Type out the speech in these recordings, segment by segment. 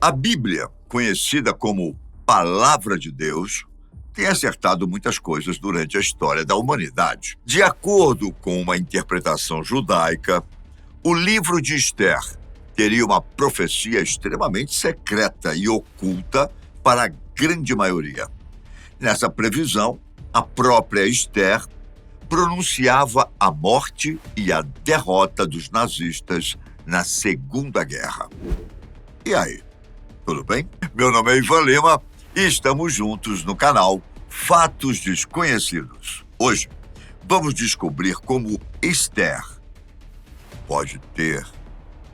A Bíblia, conhecida como Palavra de Deus, tem acertado muitas coisas durante a história da humanidade. De acordo com uma interpretação judaica, o livro de Esther teria uma profecia extremamente secreta e oculta para a grande maioria. Nessa previsão, a própria Esther pronunciava a morte e a derrota dos nazistas na Segunda Guerra. E aí, tudo bem? Meu nome é Ivan Lima e estamos juntos no canal Fatos Desconhecidos. Hoje, vamos descobrir como Esther pode ter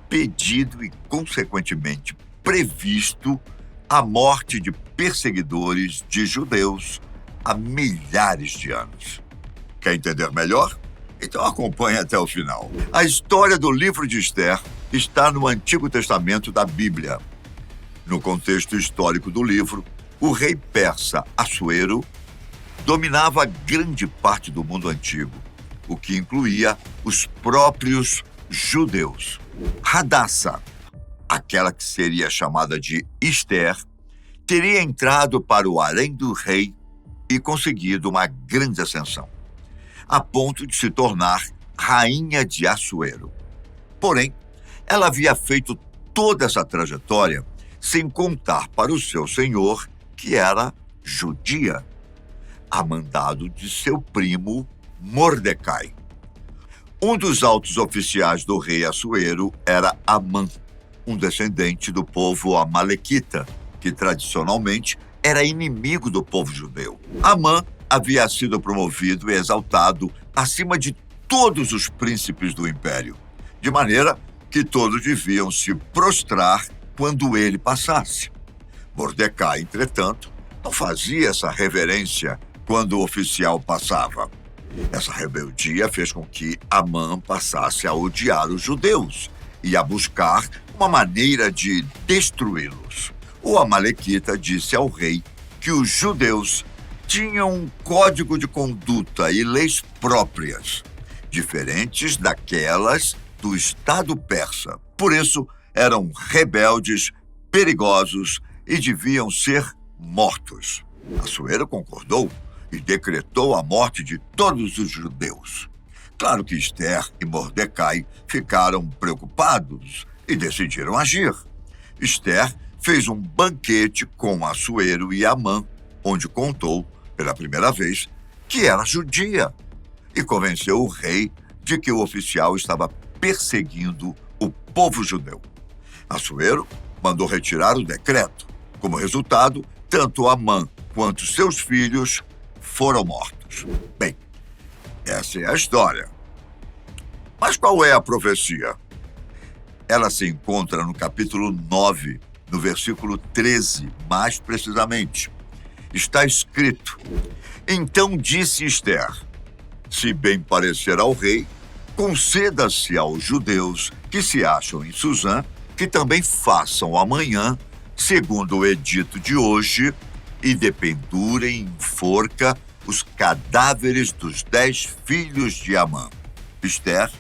pedido e, consequentemente, previsto a morte de perseguidores de judeus há milhares de anos. Quer entender melhor? Então acompanhe até o final. A história do livro de Esther está no Antigo Testamento da Bíblia. No contexto histórico do livro, o rei persa Assuero dominava grande parte do mundo antigo, o que incluía os próprios judeus. Hadassah, aquela que seria chamada de Esther, teria entrado para o harém do rei e conseguido uma grande ascensão, a ponto de se tornar rainha de Assuero. Porém, ela havia feito toda essa trajetória sem contar para o seu senhor que era judia, a mandado de seu primo Mordecai. Um dos altos oficiais do rei Assuero era Amã, um descendente do povo amalequita, que tradicionalmente era inimigo do povo judeu. Amã havia sido promovido e exaltado acima de todos os príncipes do império, de maneira que todos deviam se prostrar quando ele passasse. Mordecai, entretanto, não fazia essa reverência quando o oficial passava. Essa rebeldia fez com que Amã passasse a odiar os judeus e a buscar uma maneira de destruí-los. O amalequita disse ao rei que os judeus tinham um código de conduta e leis próprias, diferentes daquelas do Estado persa. Por isso, eram rebeldes, perigosos e deviam ser mortos. Assuero concordou e decretou a morte de todos os judeus. Claro que Esther e Mordecai ficaram preocupados e decidiram agir. Esther fez um banquete com Assuero e Amã, onde contou, pela primeira vez, que era judia, e convenceu o rei de que o oficial estava perseguindo o povo judeu. Assuero mandou retirar o decreto. Como resultado, tanto Amã quanto seus filhos foram mortos. Bem, essa é a história. Mas qual é a profecia? Ela se encontra no capítulo 9, no versículo 13, mais precisamente. Está escrito: Então disse Esther, se bem parecer ao rei, conceda-se aos judeus que se acham em Susã, que também façam amanhã, segundo o edito de hoje, e dependurem em forca os cadáveres dos 10 filhos de Amã. Esther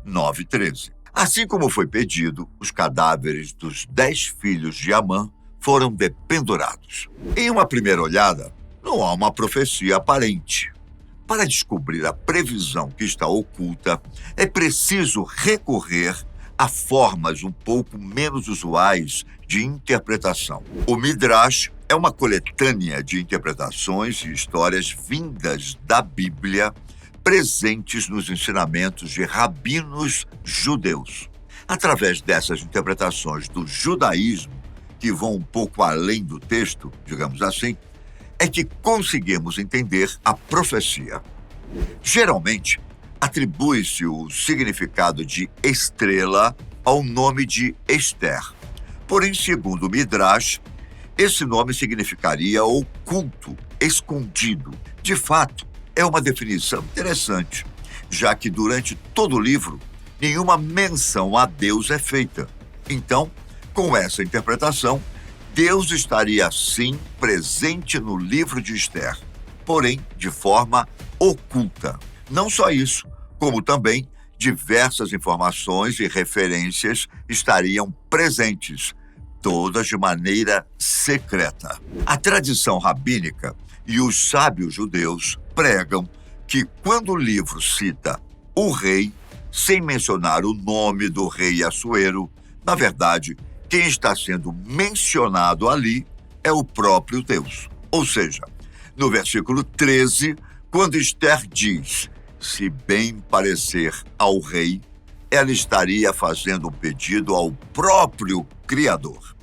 9:13. Assim como foi pedido, os cadáveres dos 10 filhos de Amã foram dependurados. Em uma primeira olhada, não há uma profecia aparente. Para descobrir a previsão que está oculta, é preciso recorrer a formas um pouco menos usuais de interpretação. O Midrash é uma coletânea de interpretações e histórias vindas da Bíblia, presentes nos ensinamentos de rabinos judeus. Através dessas interpretações do judaísmo, que vão um pouco além do texto, digamos assim, é que conseguimos entender a profecia. Geralmente, atribui-se o significado de estrela ao nome de Esther. Porém, segundo o Midrash, esse nome significaria oculto, escondido. De fato, é uma definição interessante, já que durante todo o livro, nenhuma menção a Deus é feita. Então, com essa interpretação, Deus estaria sim presente no livro de Esther. porém de forma oculta. Não só isso, como também diversas informações e referências estariam presentes, todas de maneira secreta. A tradição rabínica e os sábios judeus pregam que quando o livro cita o rei, sem mencionar o nome do rei Assuero, na verdade, quem está sendo mencionado ali é o próprio Deus. Ou seja, no versículo 13, quando Esther diz: se bem parecer ao rei, ela estaria fazendo um pedido ao próprio Criador.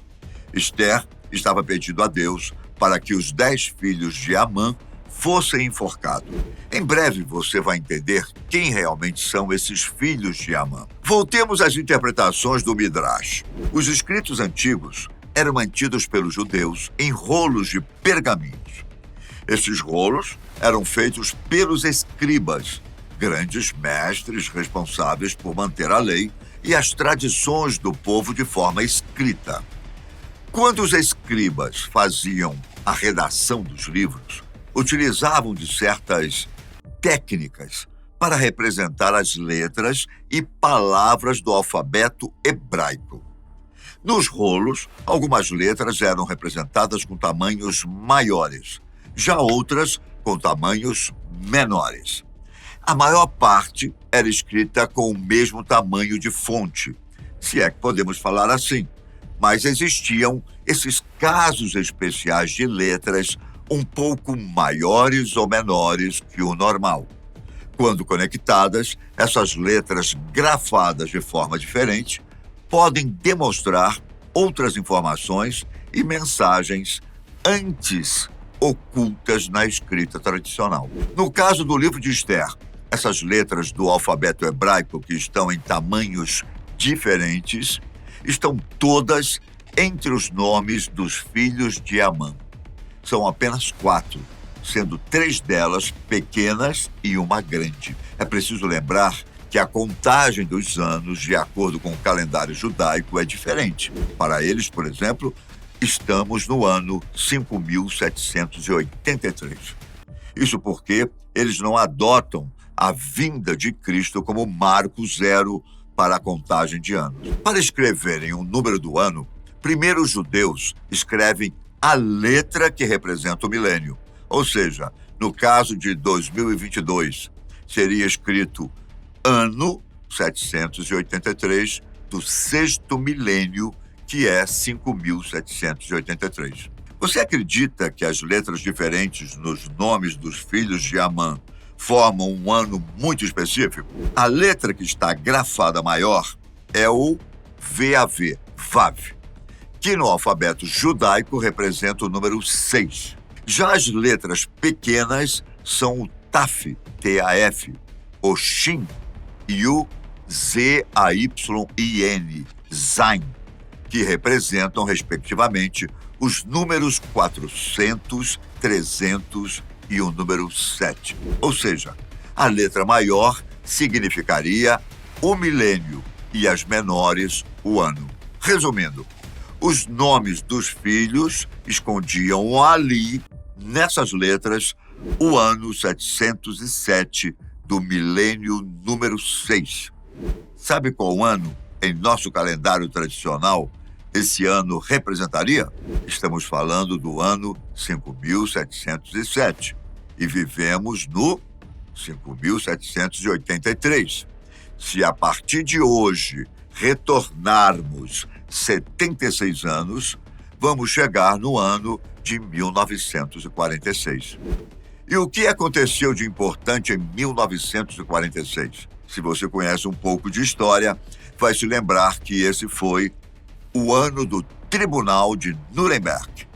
Esther estava pedindo a Deus para que os 10 filhos de Amã fossem enforcados. Em breve você vai entender quem realmente são esses filhos de Amã. Voltemos às interpretações do Midrash. Os escritos antigos eram mantidos pelos judeus em rolos de pergaminhos. Esses rolos eram feitos pelos escribas, grandes mestres responsáveis por manter a lei e as tradições do povo de forma escrita. Quando os escribas faziam a redação dos livros, utilizavam de certas técnicas para representar as letras e palavras do alfabeto hebraico. Nos rolos, algumas letras eram representadas com tamanhos maiores, já outras com tamanhos menores. A maior parte era escrita com o mesmo tamanho de fonte, se é que podemos falar assim, mas existiam esses casos especiais de letras um pouco maiores ou menores que o normal. Quando conectadas, essas letras grafadas de forma diferente podem demonstrar outras informações e mensagens antes ocultas na escrita tradicional. No caso do livro de Esther, essas letras do alfabeto hebraico que estão em tamanhos diferentes estão todas entre os nomes dos filhos de Amã. São apenas 4, sendo 3 delas pequenas e uma grande. É preciso lembrar que a contagem dos anos, de acordo com o calendário judaico, é diferente. Para eles, por exemplo, estamos no ano 5.783. Isso porque eles não adotam a vinda de Cristo como marco zero para a contagem de anos. Para escreverem o número do ano, primeiro os judeus escrevem a letra que representa o milênio. Ou seja, no caso de 2022, seria escrito ano 783 do sexto milênio, que é 5.783. Você acredita que as letras diferentes nos nomes dos filhos de Amã formam um ano muito específico? A letra que está grafada maior é o VAV, VAV, que no alfabeto judaico representa o número 6. Já as letras pequenas são o TAF, TAF, o SHIN e o ZAYIN, ZAIN, que representam, respectivamente, os números 400, 300 e o número 7. Ou seja, a letra maior significaria o milênio e as menores o ano. Resumindo, os nomes dos filhos escondiam ali, nessas letras, o ano 707 do milênio número 6. Sabe qual ano, em nosso calendário tradicional, esse ano representaria? Estamos falando do ano 5.707 e vivemos no 5.783. Se a partir de hoje retornarmos 76 anos, vamos chegar no ano de 1946. E o que aconteceu de importante em 1946? Se você conhece um pouco de história, vai se lembrar que esse foi o ano do Tribunal de Nuremberg,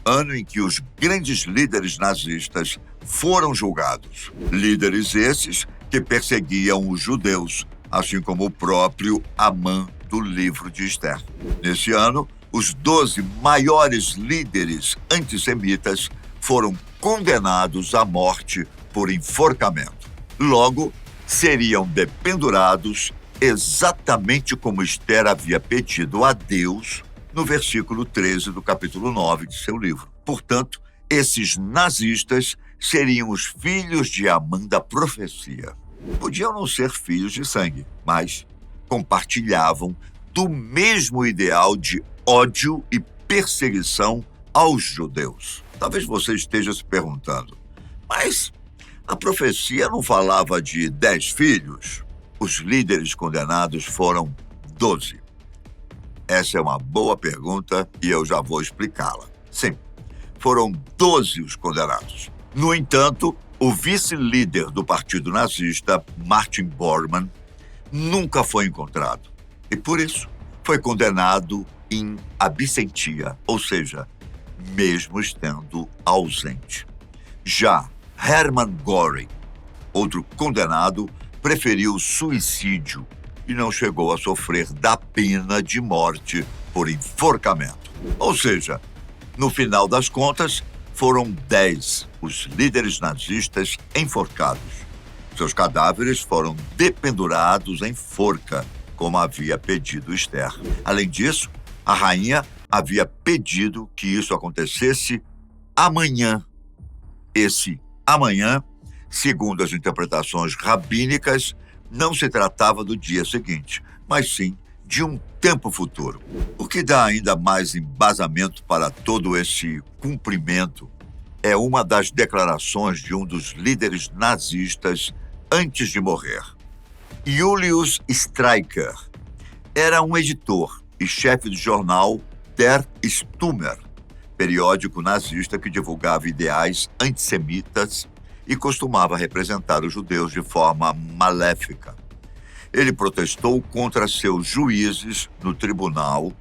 ano em que os grandes líderes nazistas foram julgados. Líderes esses que perseguiam os judeus, assim como o próprio Amã do livro de Esther. Nesse ano, os 12 maiores líderes antissemitas foram condenados à morte por enforcamento. Logo, seriam dependurados exatamente como Esther havia pedido a Deus no versículo 13 do capítulo 9 de seu livro. Portanto, Esses nazistas seriam os filhos de Amã da profecia. Podiam não ser filhos de sangue, mas compartilhavam do mesmo ideal de ódio e perseguição aos judeus. Talvez você esteja se perguntando, mas a profecia não falava de 10 filhos? Os líderes condenados foram 12. Essa é uma boa pergunta e eu já vou explicá-la. Sim, foram 12 os condenados. No entanto, o vice-líder do partido nazista, Martin Bormann, nunca foi encontrado e, por isso, foi condenado em absentia, ou seja, mesmo estando ausente. Já Hermann Göring, outro condenado, preferiu suicídio e não chegou a sofrer da pena de morte por enforcamento. Ou seja, no final das contas, foram 10 os líderes nazistas enforcados. Seus cadáveres foram dependurados em forca, como havia pedido Esther. Além disso, a rainha havia pedido que isso acontecesse amanhã. Esse amanhã, segundo as interpretações rabínicas, não se tratava do dia seguinte, mas sim de um tempo futuro. O que dá ainda mais embasamento para todo esse cumprimento é uma das declarações de um dos líderes nazistas antes de morrer. Julius Streicher era um editor e chefe do jornal Der Stürmer, periódico nazista que divulgava ideais antissemitas e costumava representar os judeus de forma maléfica. Ele protestou contra seus juízes no tribunal,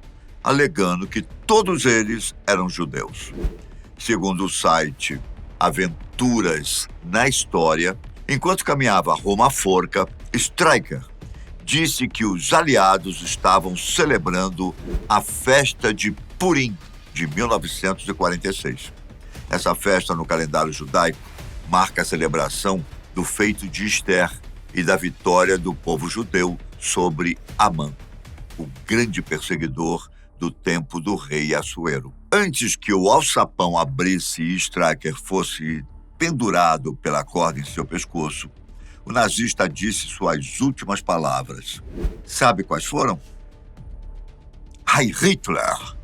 alegando que todos eles eram judeus. Segundo o site Aventuras na História, enquanto caminhava rumo à forca, Streicher disse que os aliados estavam celebrando a festa de Purim de 1946. Essa festa no calendário judaico marca a celebração do feito de Esther e da vitória do povo judeu sobre Amã, o grande perseguidor do tempo do rei Assuero. Antes que o alçapão abrisse e Streicher fosse pendurado pela corda em seu pescoço, o nazista disse suas últimas palavras. Sabe quais foram? Heil Hitler!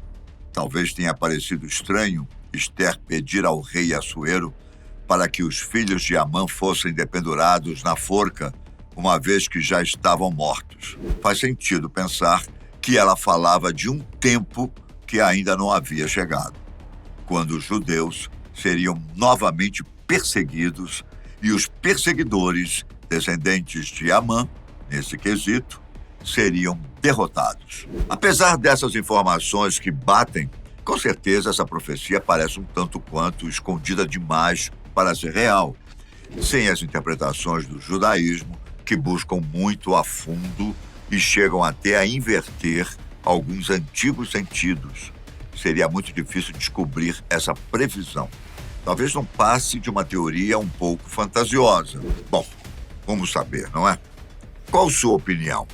Talvez tenha parecido estranho Esther pedir ao rei Assuero para que os filhos de Amã fossem dependurados na forca, uma vez que já estavam mortos. Faz sentido pensar que ela falava de um tempo que ainda não havia chegado, quando os judeus seriam novamente perseguidos e os perseguidores, descendentes de Amã, nesse quesito, seriam derrotados. Apesar dessas informações que batem, com certeza essa profecia parece um tanto quanto escondida demais para ser real, sem as interpretações do judaísmo, que buscam muito a fundo e chegam até a inverter alguns antigos sentidos. Seria muito difícil descobrir essa previsão. Talvez não passe de uma teoria um pouco fantasiosa. Bom, vamos saber, não é? Qual sua opinião?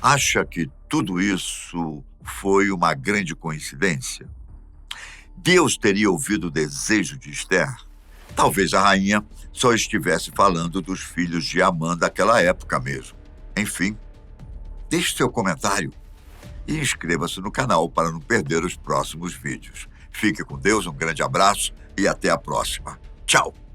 Acha que tudo isso foi uma grande coincidência? Deus teria ouvido o desejo de Esther? Talvez a rainha só estivesse falando dos filhos de Amã daquela época mesmo. Enfim, deixe seu comentário e inscreva-se no canal para não perder os próximos vídeos. Fique com Deus, um grande abraço e até a próxima. Tchau!